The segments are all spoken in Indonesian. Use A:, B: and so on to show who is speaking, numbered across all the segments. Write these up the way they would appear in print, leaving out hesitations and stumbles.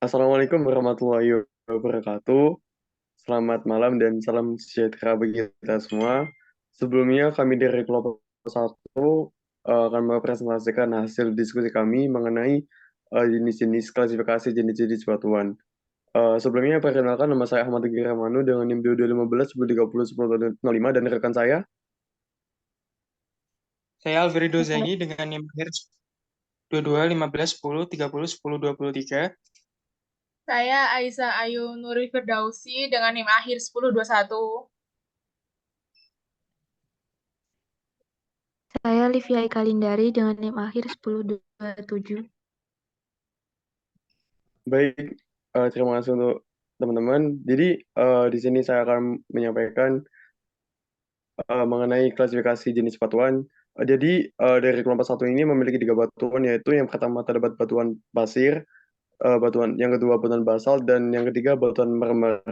A: Assalamualaikum warahmatullahi wabarakatuh. Selamat malam dan salam sejahtera bagi kita semua. Sebelumnya kami dari kelompok satu akan mempresentasikan hasil diskusi kami mengenai jenis-jenis klasifikasi jenis-jenis batuan. Sebelumnya perkenalkan, nama saya Ahmad Teguh Rahmanu dengan NIM 2215 1030 1005 dan rekan saya.
B: Saya Alfredo Zaini dengan NIM akhir 22 15 10 30 10 23.
C: Saya Aiza Ayu Nuri Firdausi dengan NIM akhir 1021.
D: Saya Livia Ika Lindari dengan NIM akhir 1027.
A: Baik, terima kasih untuk teman-teman. Jadi di sini saya akan menyampaikan mengenai klasifikasi jenis batuan. Jadi dari kelompok satu ini memiliki tiga batuan, yaitu yang pertama terdapat batuan pasir, batuan yang kedua batuan basalt, dan yang ketiga batuan mermer.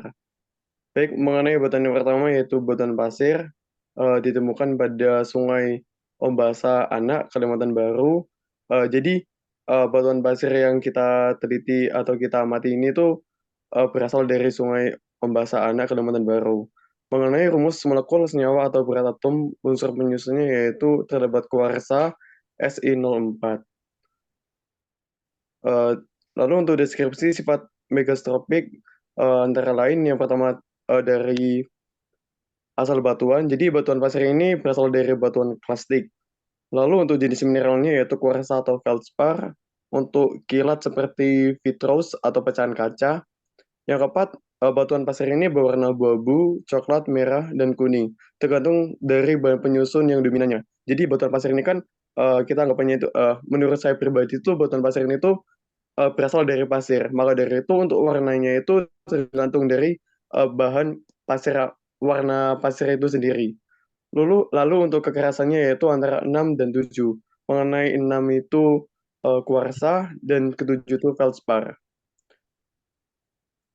A: Baik, mengenai batuan yang pertama yaitu batuan pasir, ditemukan pada Sungai Ombasa Anak, Kalimantan Baru. Jadi batuan pasir yang kita teliti atau kita amati ini tuh berasal dari Sungai Ombasa Anak, Kalimantan Baru. Mengenai rumus molekul senyawa atau berat atom, unsur penyusunnya yaitu terdapat kuarsa Si04. Eh, Lalu untuk deskripsi sifat megastropik, antara lain yang pertama dari asal batuan. Jadi batuan pasir ini berasal dari batuan klastik. Lalu untuk jenis mineralnya yaitu kuarsa atau feldspar, untuk kilat seperti vitreous atau pecahan kaca. Yang keempat, batuan pasir ini berwarna abu-abu, coklat, merah, dan kuning, tergantung dari bahan penyusun yang dominannya. Jadi batuan pasir ini kan kita anggapannya itu, menurut saya pribadi itu batuan pasir ini tuh berasal dari pasir. Maka dari itu untuk warnanya itu tergantung dari bahan pasir, warna pasir itu sendiri. Lalu untuk kekerasannya yaitu antara 6 dan 7. Mengenai 6 itu kuarsa dan ketujuh itu feldspar.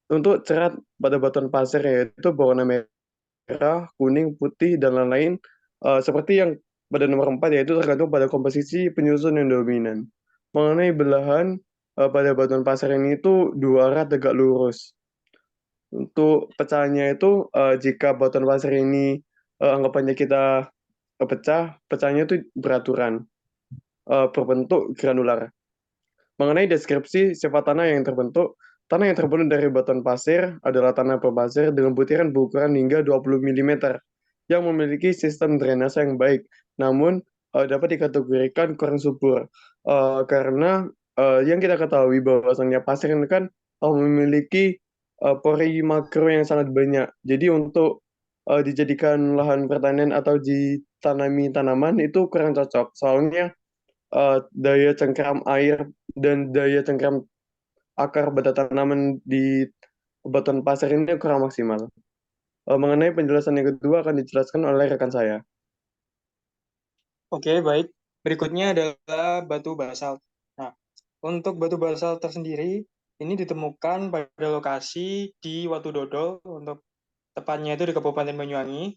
A: Untuk cerat pada batuan pasir yaitu berwarna merah, kuning, putih, dan lain-lain. Seperti yang pada nomor 4 yaitu tergantung pada komposisi penyusun yang dominan. Mengenai belahan pada batuan pasir ini itu dua arah tegak lurus. Untuk pecahannya itu jika batuan pasir ini anggapannya kita pecah, pecahnya itu beraturan, berbentuk granular. Mengenai deskripsi sifat tanah yang terbentuk dari batuan pasir adalah tanah berpasir dengan butiran berukuran hingga 20 mm yang memiliki sistem drainase yang baik, namun dapat dikategorikan kurang subur. Karena yang kita ketahui bahwasannya pasir ini kan memiliki pori makro yang sangat banyak. Jadi untuk dijadikan lahan pertanian atau ditanami tanaman itu kurang cocok. Soalnya daya cengkeram air dan daya cengkeram akar pada tanaman di batuan pasir ini kurang maksimal. Mengenai penjelasan yang kedua akan dijelaskan oleh rekan saya.
B: Oke, baik. Berikutnya adalah batu basalt. Nah, untuk batu basalt tersendiri, ini ditemukan pada lokasi di Watu Dodol, untuk tepatnya itu di Kabupaten Banyuwangi.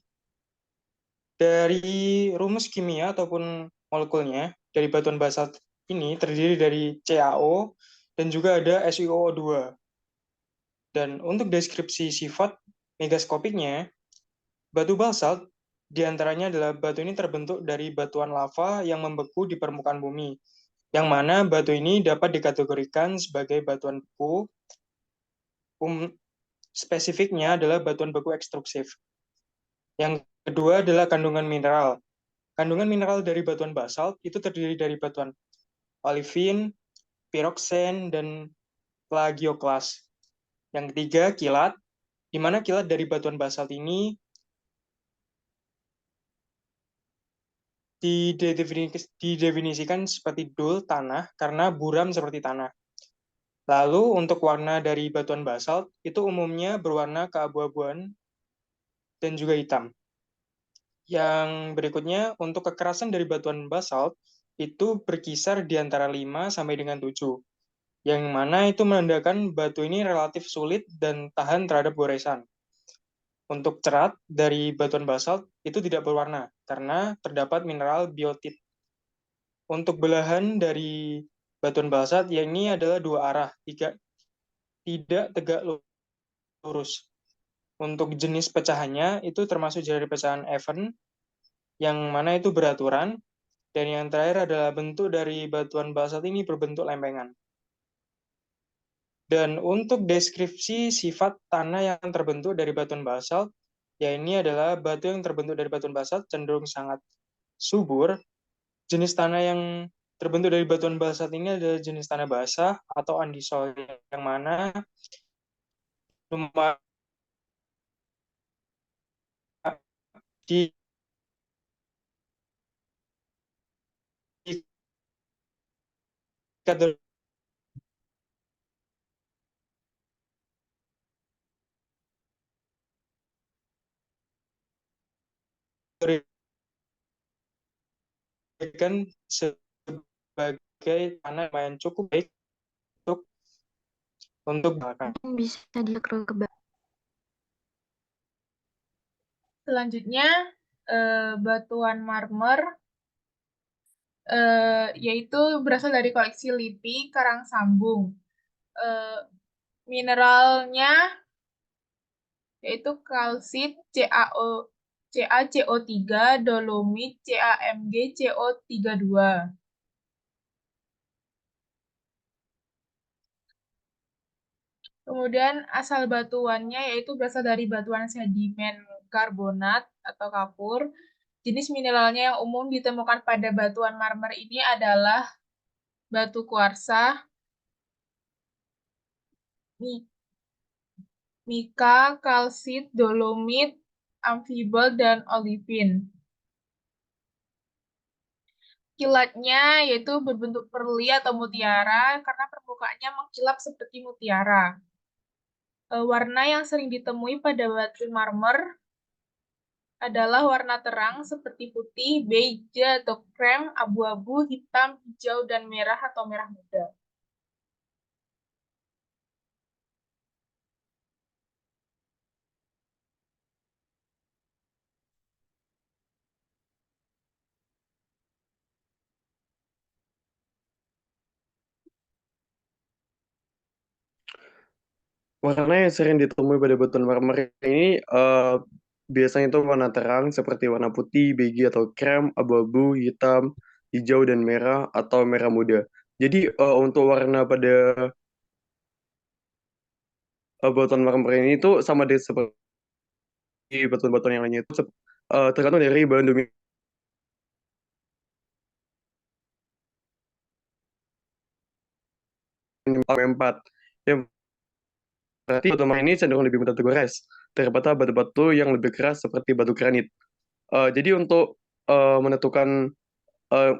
B: Dari rumus kimia ataupun molekulnya, dari batuan basalt ini terdiri dari CaO dan juga ada SiO2. Dan untuk deskripsi sifat megaskopiknya, batu basalt diantaranya adalah batu ini terbentuk dari batuan lava yang membeku di permukaan bumi, yang mana batu ini dapat dikategorikan sebagai batuan beku. Spesifiknya adalah batuan beku ekstrusif. Yang kedua adalah kandungan mineral. Kandungan mineral dari batuan basalt itu terdiri dari batuan olivin, piroksen, dan plagioklas. Yang ketiga, kilat, di mana kilat dari batuan basalt ini didefinisikan seperti dul tanah karena buram seperti tanah. Lalu untuk warna dari batuan basalt itu umumnya berwarna keabu-abuan dan juga hitam. Yang berikutnya untuk kekerasan dari batuan basalt itu berkisar di antara 5 sampai dengan 7. Yang mana itu menandakan batu ini relatif sulit dan tahan terhadap goresan. Untuk cerat dari batuan basalt itu tidak berwarna karena terdapat mineral biotit. Untuk belahan dari batuan basalt, ya ini adalah dua arah, tidak tegak lurus. Untuk jenis pecahannya itu termasuk dari pecahan even, yang mana itu beraturan, dan yang terakhir adalah bentuk dari batuan basalt ini berbentuk lempengan. Dan untuk deskripsi sifat tanah yang terbentuk dari batuan basalt, ya ini adalah batu yang terbentuk dari batuan basalt cenderung sangat subur. Jenis tanah yang terbentuk dari batuan basalt ini adalah jenis tanah basah atau undisol, yang mana lumayan di dikategorikan sebagai tanah yang lumayan cukup baik untuk bahkan.
D: Bisa di-scroll ke bawah.
C: Selanjutnya, batuan marmer, yaitu berasal dari koleksi LIPI Karang Sambung. Mineralnya yaitu kalsit, CaCO3, dolomit, CaMg, CO32. Kemudian asal batuannya yaitu berasal dari batuan sedimen karbonat atau kapur. Jenis mineralnya yang umum ditemukan pada batuan marmer ini adalah batu kuarsa, mika, kalsit, dolomit, amfibel, dan olivin. Kilatnya yaitu berbentuk perli atau mutiara karena permukaannya mengkilap seperti mutiara. Warna yang sering ditemui pada batu marmer adalah warna terang seperti putih, beige atau krem, abu-abu, hitam, hijau, dan merah atau merah muda.
A: Warna yang sering ditemui pada batuan marmer ini biasanya itu warna terang seperti warna putih, beige atau krem, abu-abu, hitam, hijau dan merah atau merah muda. Jadi untuk warna pada batuan marmer ini itu sama dengan seperti batuan-batuan yang lainnya itu tergantung dari bahan dominan 4. Yang berarti batu marmer ini cenderung lebih mudah tergores daripada batu-batu yang lebih keras seperti batu granit. Jadi untuk menentukan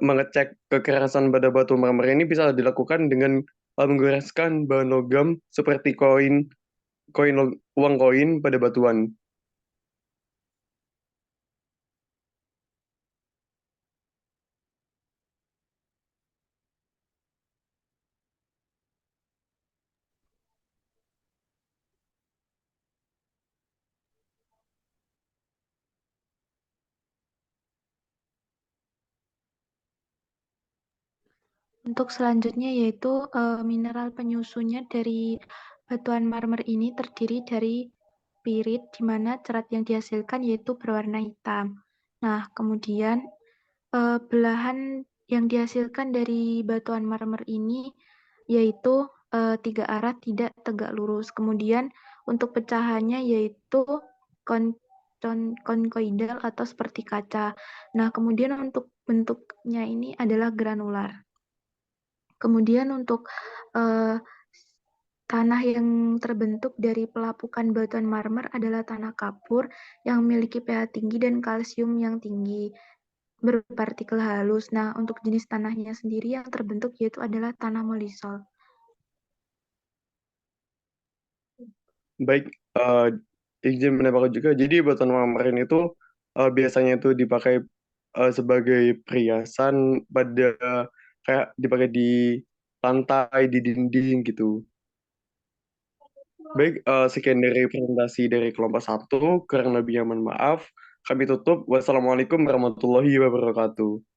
A: mengecek kekerasan pada batu marmer ini bisa dilakukan dengan menggoreskan bahan logam seperti uang koin pada batuan.
D: Untuk selanjutnya yaitu mineral penyusunnya dari batuan marmer ini terdiri dari pirit, di mana cerat yang dihasilkan yaitu berwarna hitam. Nah, kemudian belahan yang dihasilkan dari batuan marmer ini yaitu 3 arah tidak tegak lurus. Kemudian untuk pecahannya yaitu konkoidal atau seperti kaca. Nah, kemudian untuk bentuknya ini adalah granular. Kemudian untuk tanah yang terbentuk dari pelapukan batuan marmer adalah tanah kapur yang memiliki pH tinggi dan kalsium yang tinggi, berpartikel halus. Nah, untuk jenis tanahnya sendiri yang terbentuk yaitu adalah tanah molisol.
A: Baik, izin menambahkan juga. Jadi batuan marmer ini itu biasanya itu dipakai sebagai perhiasan pada kayak dipakai di lantai, di dinding gitu. Baik, sekian dari presentasi dari kelompok 1. Kurang lebihnya mohon maaf. Kami tutup. Wassalamualaikum warahmatullahi wabarakatuh.